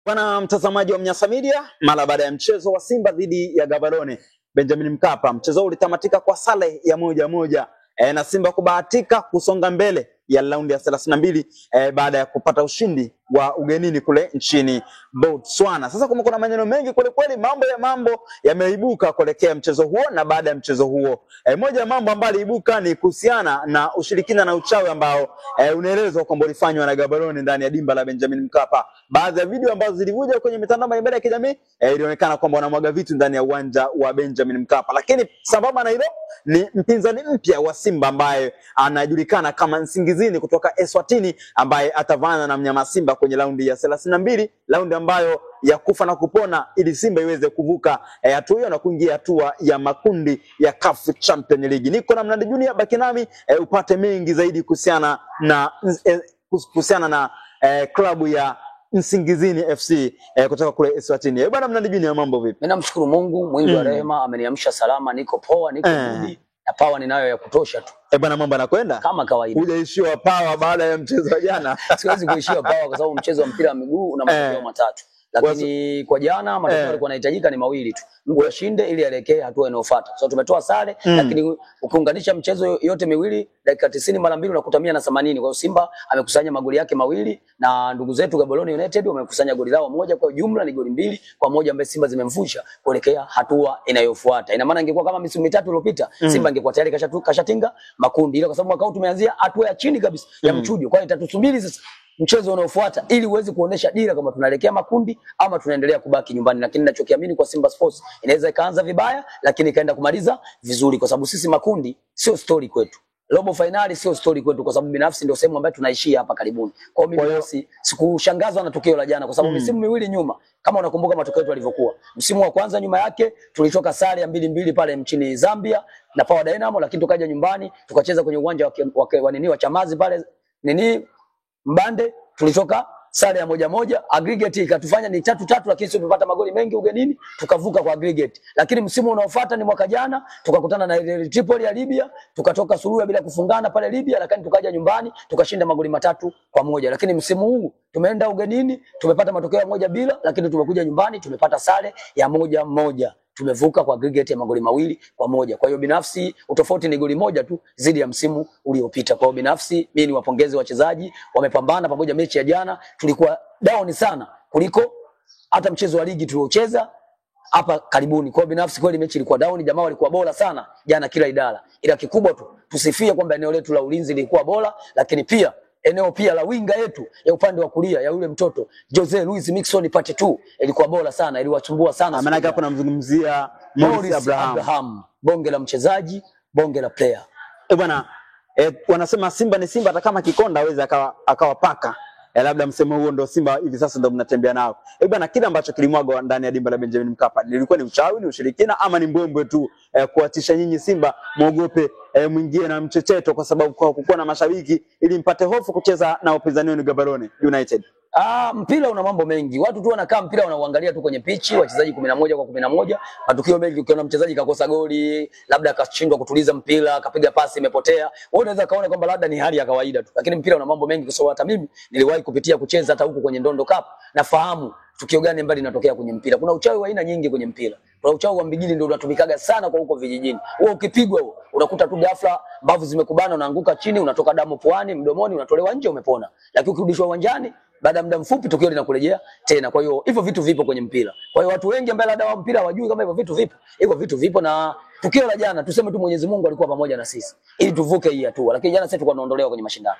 Bwana mtazamaji wa Mnyasa Media, mara baada ya mchezo wa Simba dhidi ya Gaborone Benjamin Mkapa, mchezo ulitamatika kwa sare ya 1-1 na Simba kubahatika kusonga mbele ya raundi ya 32 baada ya kupata ushindi wa ugenini kule nchini Botswana. Sasa kuna maneno mengi kweli, mambo yameibuka kuelekea mchezo huo, na baada ya mchezo huo moja ya mambo ambayo iliibuka ni kuhusiana na ushirikina na uchawi ambao unaelezwa kwamba ulifanywa na Gaborone ndani ya dimba la Benjamin Mkapa. Baadhi ya video ambazo zilivuja kwenye mitandao mbalimbali ya kijamii ilionekana kwamba wanamwaga vitu ndani ya uwanja wa Benjamin Mkapa. Lakini sambamba na hilo ni mpinzani mpya wa Simba ambaye anajulikana kama Nsingizini kutoka Eswatini, ambaye atavana na mnyama Simba kwenye raundi ya 32, raundi ambayo ya kufa na kupona ili Simba iweze kuvuka hatua hiyo na kuingia hatua ya makundi ya CAF Champions League. Niko na Mnandi Junior, baki nami upate mengi zaidi kuhusiana na klabu ya Nsingizini FC kutoka kule Eswatini. Bwana Mnandi Junior, mambo vipi? Mimi namshukuru Mungu mwingi wa rehema, ameniamsha salama, niko poa, niko budi. Na power ninayo ya kutosha tu. Bwana, mambo yanakwenda kama kawaida. Hujaishiwa power baada ya mchezo wa jana? Siwezi kuishiwa power kwa sababu mchezo wa mpira wa miguu una matokeo matatu. Lakini kwa jana matokeo yalikuwa yanahitajika ni mawili tu. Mtu ashinde ili aelekee hatua inayofuata. So tumetoa sare, lakini ukiunganisha mchezo yote miwili dakika 90 mara mbili unakuta 180. Kwa hiyo Simba amekusanya magoli yake mawili na ndugu zetu Gaborone United wamekusanya goli lao moja, kwa jumla ni goli 2-1 ambaye Simba zimemvusha kuelekea hatua inayofuata. Ina maana ingekuwa kama misimu mitatu iliyopita Simba ingekuwa tayari kashatinga makundi, ile kwa sababu mwaka huu tumeanzia hatua ya chini kabisa ya mchujo. Kwa hiyo itatusubiri sasa mchezo unaofuata ili uweze kuonesha dira kama tunaelekea makundi ama tunaendelea kubaki nyumbani. Lakini ninachokiamini kwa Simba Sports, inaweza ikaanza vibaya lakini ikaenda kumaliza vizuri, kwa sababu sisi makundi sio story kwetu. Robo finali sio story kwetu, kwa sababu binafsi ndio sehemu ambayo tunaishia hapa karibuni. Kwa hiyo mimi binafsi sikushangazwa na tukio la jana, kwa sababu misimu miwili nyuma kama unakumbuka matokeo yetu yalivyokuwa. Msimu wa kwanza nyuma yake tulitoka sare ya 2-2 pale nchini Zambia na Power Dynamo, lakini tukaja nyumbani tukacheza kwenye uwanja wa Chamazi pale Mbande, tulitoka sare ya 1-1, aggregate ikatufanya ni 3-3, lakini sio tumepata magoli mengi ugenini tukavuka kwa aggregate. Lakini msimu unaofuata ni mwaka jana tukakutana na Tripoli ya Libya, tukatoka suluhu bila kufungana pale Libya, lakini tukaja nyumbani tukashinda magoli 3-1. Lakini msimu huu tumeenda ugenini tumepata matokeo ya 1-0, lakini tumekuja nyumbani tumepata sare ya 1-1. Tumevuka kwa aggregate ya magoli 2-1. Kwa hiyo binafsi utofauti ni goli moja tu zidi ya msimu uliopita. Kwa hiyo binafsi mimi niwapongeze wachezaji, wamepambana pamoja. Mechi ya jana tulikuwa down sana kuliko hata mchezo wa ligi tuliocheza hapa karibuni. Kwa hiyo binafsi kweli mechi ilikuwa down, jamaa walikuwa bora sana jana kila idara. Ila kikubwa tu tusifie kwamba eneo letu la ulinzi lilikuwa bora, lakini pia eneo pia la winga yetu ya upande wa kulia ya yule mtoto Jose Luis Mixon part 2 ilikuwa bora sana, iliwasumbua sana. Maana hapo namzungumzia Morris Abraham, bonge la mchezaji, bonge la player. Bwana wanasema Simba ni Simba hata kama Kikonda hawezi akawa paka. Labda msemo huo ndio Simba hivi sasa ndio mnatembea nao. Bwana, kile ambacho kilimwagwa ndani ya dimba la Benjamin Mkapa lilikuwa ni uchawi, ni ushirikina, ama ni mbwembwe tu kuatisha nyinyi Simba muogope mwingie na mchecheto, kwa sababu kwa kuwa na mashabiki ili mpate hofu kucheza na upinzani wenu Gaborone United? Mpira una mambo mengi. Watu tu wanakaa mpira wanaangalia tu kwenye pichi, wachezaji 11 kwa 11. Matukio mengi, ukiona mchezaji kakosa goli, labda akashindwa kutuliza mpira, akapiga pasi imepotea, wewe unaweza kaona kwamba labda ni hali ya kawaida tu. Lakini mpira una mambo mengi, kwa sababu hata mimi niliwahi kupitia kucheza hata huko kwenye Ndondo Cup. Nafahamu tukio gani mbali linatokea kwenye mpira. Kuna uchawi wa aina nyingi kwenye mpira. Kuna uchawi wa mbigili ndio unatumikaga sana kwa huko vijijini. Wewe ukipigwa huo unakuta tu ghafla mbavu zimekubana, unaanguka chini, unatoka damu puani, mdomoni, unatolewa nje, umepona. Lakini ukirudishwa uwanjani baada ya muda mfupi tukio linakurejea tena. Kwa hiyo hivyo vitu vipo kwenye mpira. Kwa hiyo watu wengi ambao labda wa mpira hawajui kama hivyo vitu vipo. Hivyo vitu vipo, na tukio la jana tuseme tu Mwenyezi Mungu alikuwa pamoja na sisi ili tuvuke hii hatua. Lakini jana sisi tulikuwa tunaondolewa kwenye mashindano.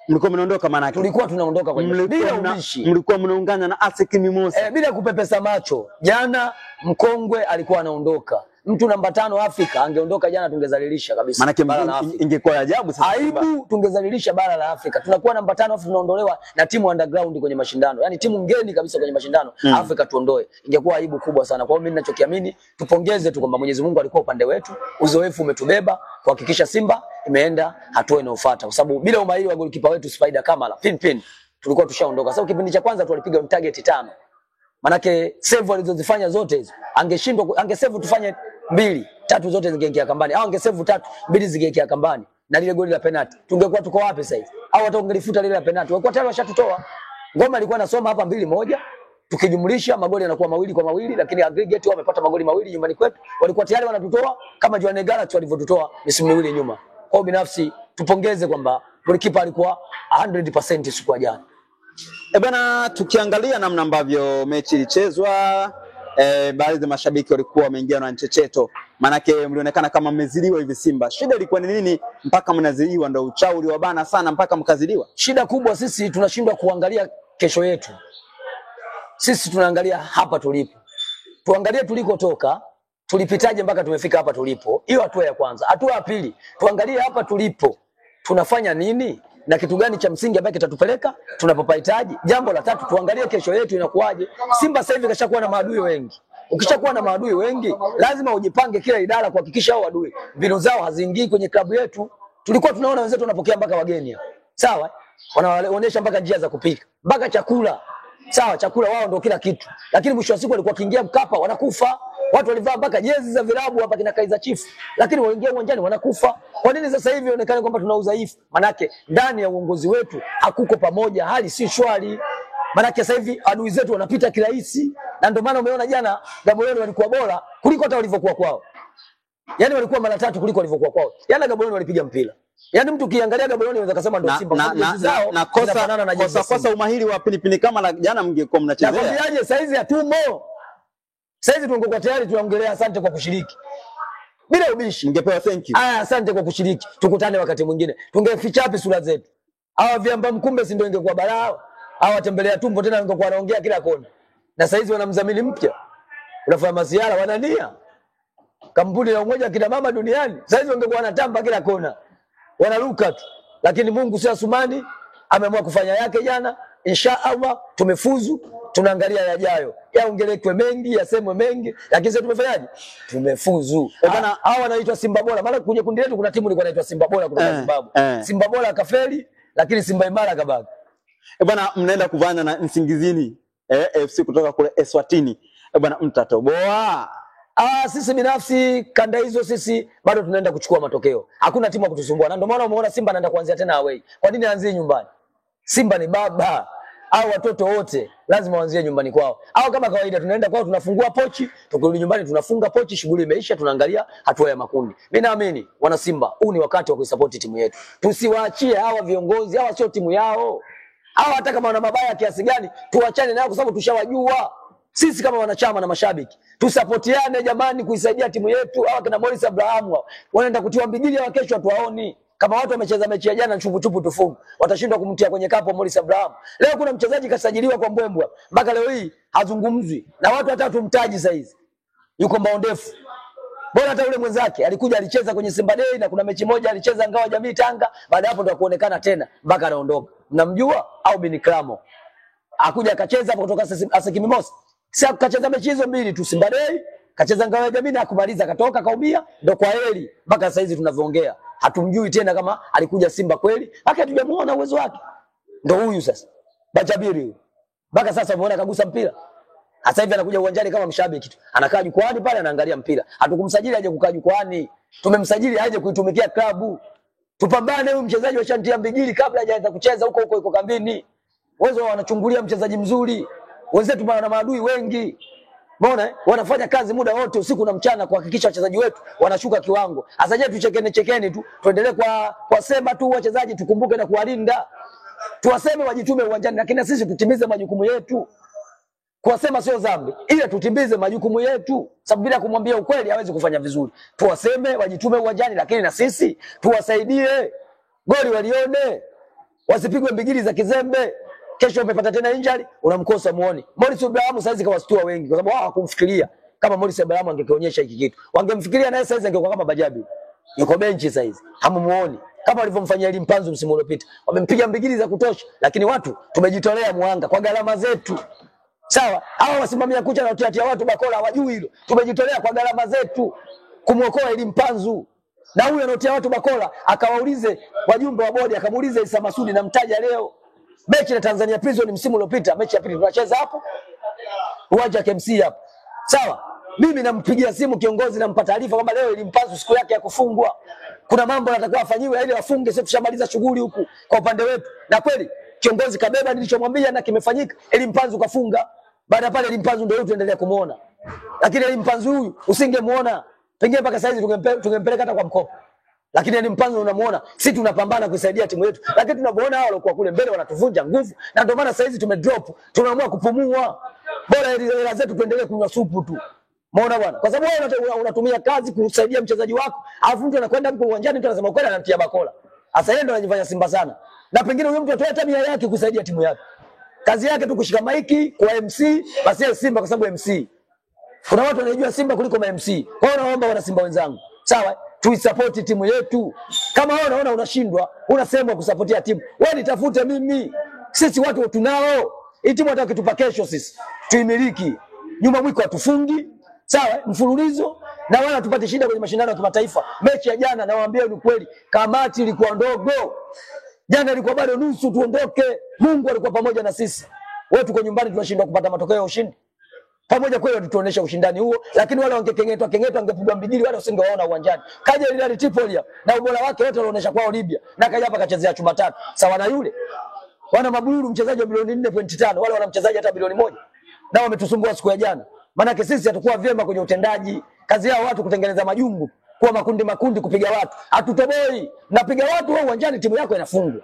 Mlikuwa mnaondoka maana yake? Tulikuwa tunaondoka kwenye bila ubishi. Mlikuwa mnaungana na ASEC Mimosa. Bila kupepesa macho. Jana Mkongwe alikuwa anaondoka. Mtu namba 5 Afrika angeondoka jana, tungezalilisha kabisa. Maana ingekuwa ajabu sasa. Aibu, tungezalilisha bara la Afrika. Tunakuwa namba 5 afu tunaondolewa na timu underground kwenye mashindano. Yaani timu ngeni kabisa kwenye mashindano. Afrika tuondoe. Ingekuwa aibu kubwa sana. Kwa hiyo mimi ninachokiamini tupongeze tu kwamba Mwenyezi Mungu alikuwa upande wetu. Uzoefu umetubeba kuhakikisha Simba imeenda hatua inayofuata. Kwa sababu bila umahiri wa golikipa wetu Spider Kamala, pin tulikuwa tushaondoka. Sasa kipindi cha kwanza tulipiga target 5. Manake save alizozifanya zote hizo angeshindwa, angesave tufanye 2, 3 zote zingeingia kambani, au angesave 3, 2 zingeingia kambani, na lile goli la penalty tungekuwa tuko wapi sasa hivi? Au hata ungelifuta lile la penalty, walikuwa tayari washatutoa. Ngoma ilikuwa nasoma hapa 2-1, tukijumlisha magoli yanakuwa 2-2, lakini aggregate wamepata magoli 2 nyumbani kwetu. Walikuwa tayari wanatutoa kama Jwaneng Galaxy walivyotutoa misimu miwili nyuma. Kwa binafsi tupongeze kwamba golikipa alikuwa 100% siku ya jana. Bwana, tukiangalia namna ambavyo mechi ilichezwa, baadhi ya mashabiki walikuwa wameingia na mchecheto, manake mlionekana kama mmezidiwa hivi Simba. Shida ilikuwa ni nini mpaka mnazidiwa? Ndio uchao uliwabana sana mpaka mkazidiwa? Shida kubwa, sisi tunashindwa kuangalia kesho yetu. Sisi tunaangalia hapa tulipo. Tuangalie tulikotoka, tulipitaje mpaka tumefika hapa tulipo. Hiyo hatua ya kwanza. Hatua ya pili, tuangalie hapa tulipo tunafanya nini na kitu gani cha msingi ambacho kitatupeleka tunapopahitaji. Jambo la tatu, tuangalie kesho yetu inakuwaje. Simba sasa hivi kashakuwa na maadui wengi. Ukishakuwa na maadui wengi, lazima ujipange kila idara kuhakikisha hao adui mbinu zao haziingii kwenye klabu yetu. Tulikuwa tunaona wenzetu wanapokea mpaka wageni. Sawa? Wanaonyesha mpaka njia za kupika, mpaka chakula. Sawa, chakula wao ndio kila kitu. Lakini mwisho wa siku walikuwa kiingia Mkapa wanakufa. Watu walivaa mpaka jezi za vilabu hapa kina Kaizer Chiefs, lakini waingia uwanjani wanakufa. Kwa nini sasa hivi inaonekana kwamba tuna udhaifu? Manake ndani ya uongozi wetu hakuko pamoja, hali si shwari. Manake sasa hivi adui zetu wanapita kirahisi, na ndio maana umeona jana Gaborone walikuwa bora kuliko hata walivyokuwa kwao. Yaani walikuwa mara 3 kuliko walivyokuwa kwao. Yaani Gaborone walipiga mpira. Yaani mtu kiangalia Gaborone unaweza kusema ndio Simba. Na kosa umahiri wa Pilipili kama la jana mngekuwa mnachezea. Nakwambiaje, saizi hatumo. Saizi tungekuwa tayari tunaongelea asante kwa kushiriki. Bila ubishi. Ningepewa thank you. Asante kwa kushiriki. Tukutane wakati mwingine. Tungeficha wapi sura zetu? Hawa viamba mkumbe si ndio ingekuwa balaa. Hawa tembelea tumbo tena ingekuwa wanaongea kila kona. Na saizi wanamdhamini mpya. Unafanya masiara wanania. Kampuni ya umoja kina mama duniani. Saizi wangekuwa wanatamba kila kona. Wanaruka tu. Lakini Mungu si Asumani ameamua kufanya yake jana. Inshallah tumefuzu. Tunaangalia yajayo. Yaongelekwe mengi, yasemwe mengi, lakini sasa tumefanyaje? Tumefuzu. Bwana, hao wanaitwa Simba Bora. Maana kwenye kundi letu kuna timu ilikuwa inaitwa Simba Bora kutoka Zimbabwe. Simba Bora kafeli, lakini Simba Imara kabaki. Bwana, mnaenda kuvana na Nsingizini FC kutoka kule Eswatini. Bwana, mtatoboa? Sisi binafsi kanda hizo sisi bado tunaenda kuchukua matokeo. Hakuna timu ya kutusumbua. Na ndio maana umeona Simba anaenda kuanzia tena away. Kwa nini aanzie nyumbani? Simba ni baba. Au watoto wote lazima waanzie nyumbani kwao. Au kama kawaida tunaenda kwao tunafungua pochi, tukirudi nyumbani tunafunga pochi, shughuli imeisha, tunaangalia hatua ya makundi. Mimi naamini wana Simba, huu ni wakati wa kuisupport timu yetu. Tusiwaachie hawa viongozi, hawa sio timu yao. Hawa hata kama wana mabaya kiasi gani, tuachane nao kwa sababu tushawajua. Sisi kama wanachama na mashabiki, tusapotiane jamani kuisaidia timu yetu. Hawa kina Morris Abraham wanaenda kutiwa mbigili wa kesho tuwaoni. Kama watu wamecheza mechi ya jana chupu tufungu, watashindwa kumtia kwenye kapo Morris Abraham. Leo kuna mchezaji kasajiliwa kwa mbwembwe, mpaka leo hii hazungumzwi. Na watu watatu mtaji saizi. Yuko mbao ndefu. Bora hata yule mwenzake alikuja alicheza kwenye Simba Day na kuna mechi moja alicheza Ngao Jamii Tanga, baada hapo ndo kuonekana tena mpaka anaondoka. Mnamjua au Bin Kramo? Akuja akacheza hapo kutoka Asekimimosi. Sasa kacheza mechi hizo mbili tu, Simba Day, kacheza Ngao Jamii na kumaliza akatoka kaumia, ndo kwa heri mpaka sasa hizi tunavyoongea. Hatumjui tena kama alikuja Simba kweli, haki hatujamuona uwezo wake. Ndio huyu sasa. Bajabiri huyu. Mpaka sasa umeona kagusa mpira. Sasa hivi anakuja uwanjani kama mshabiki tu. Anakaa jukwani pale anaangalia mpira. Hatukumsajili aje kukaa jukwani. Tumemsajili aje kuitumikia klabu. Tupambane huyu mchezaji wa Shantia Mbigili kabla hajaanza kucheza huko yuko kambini. Wezo wanachungulia mchezaji mzuri. Wenzetu wana maadui wengi. Umeona wanafanya kazi muda wote usiku na mchana kuhakikisha wachezaji wetu wanashuka kiwango. Sasa je, tuchekeni tu, tuendelee kwa sema tu wachezaji tukumbuke na kuwalinda. Tuwaseme wajitume uwanjani, lakini sisi tutimize majukumu yetu. Kuwasema sio dhambi, ila tutimize majukumu yetu. Sababu bila kumwambia ukweli hawezi kufanya vizuri. Tuwaseme wajitume uwanjani, lakini na sisi tuwasaidie. Goli walione. Wasipigwe mbigili za kizembe. Kesho umepata tena injury, unamkosa muone. Morris Abraham saizi kawastua wengi kwa sababu wao hawakumfikiria kama Morris Abraham angekionyesha hiki kitu. Wangemfikiria naye saizi angekuwa kama Bajabi. Yuko benchi saizi. Hamuone. Kama walivyomfanyia Elimpanzu msimu uliopita. Wamempiga mbigili za kutosha, lakini watu tumejitolea muhanga kwa gharama zetu. Sawa? Hawa wasimamia kucha na utiatia watu bakola hawajui hilo. Tumejitolea kwa gharama zetu kumuokoa Elimpanzu. Na huyu anotia watu bakola akawaulize wajumbe wa bodi, akamuulize Isa Masudi na mtaja leo. Mechi na Tanzania Prison msimu uliopita, mechi ya pili tunacheza hapo uwanja KMC hapo. Sawa? Mimi nampigia simu kiongozi nampa taarifa kwamba leo Elimpanzu siku yake ya kufungwa. Kuna mambo yanatakiwa afanyiwe ili afunge, sio tushamaliza shughuli huku kwa upande wetu. Na kweli kiongozi kabeba nilichomwambia na kimefanyika. Elimpanzu kafunga. Baada pale Limpanzu ndio tuendelea kumuona. Lakini Limpanzu huyu usingemuona, pengine mpaka saizi tungempeleka hata kwa mkopo. Lakini Limpanzu unamuona, sisi tunapambana kusaidia timu yetu. Lakini tunapoona hao walikuwa kule mbele wanatuvunja nguvu, na ndio maana saizi tumedrop, tunaamua kupumua. Bora hela zetu tuendelee kunywa supu tu. Umeona bwana? Kwa sababu wewe unatumia kazi kusaidia mchezaji wako, alafu mtu anakwenda huko uwanjani mtu anasema kweli anamtia bakola. Sasa yeye ndo anajifanya Simba sana. Na pengine huyo mtu atoe tabia yake kusaidia timu yake. Kazi yake tu kushika maiki kwa MC, basi yeye Simba kwa sababu MC. Kuna watu wanajua Simba kuliko ma MC. Kwa hiyo naomba wana Simba wenzangu, sawa? Tuisupport timu yetu. Kama wewe unaona unashindwa, unasema kusupportia timu. Wewe nitafute mimi. Sisi watu tunao. Hii timu hata kitupa kesho sisi tuimiliki. Nyuma mwiko atufungi, sawa? Mfululizo na wala tupate shida kwenye mashindano ya kimataifa. Mechi ya jana nawaambia ni kweli, kamati ilikuwa ndogo. Jana ilikuwa bado nusu tuondoke. Mungu alikuwa pamoja na sisi. Wewe tuko nyumbani tunashindwa kupata matokeo ya ushindi. Pamoja kweli walituonesha ushindani huo, lakini wale wangekengetwa angepigwa mbigili wale usingewaona uwanjani. Kaja ile Tripoli na ubora wake wote walionyesha kwao Libya, na kaja hapa kachezea chuma tatu. Sawa na yule. Wana Mabululu mchezaji wa bilioni 4.5, wale wana mchezaji hata bilioni 1. Na wametusumbua siku ya jana. Maana sisi hatakuwa vyema kwenye utendaji. Kazi yao watu kutengeneza majungu, kuwa makundi kupiga watu. Hatutoboi. Napiga watu wao uwanjani timu yako inafungwa.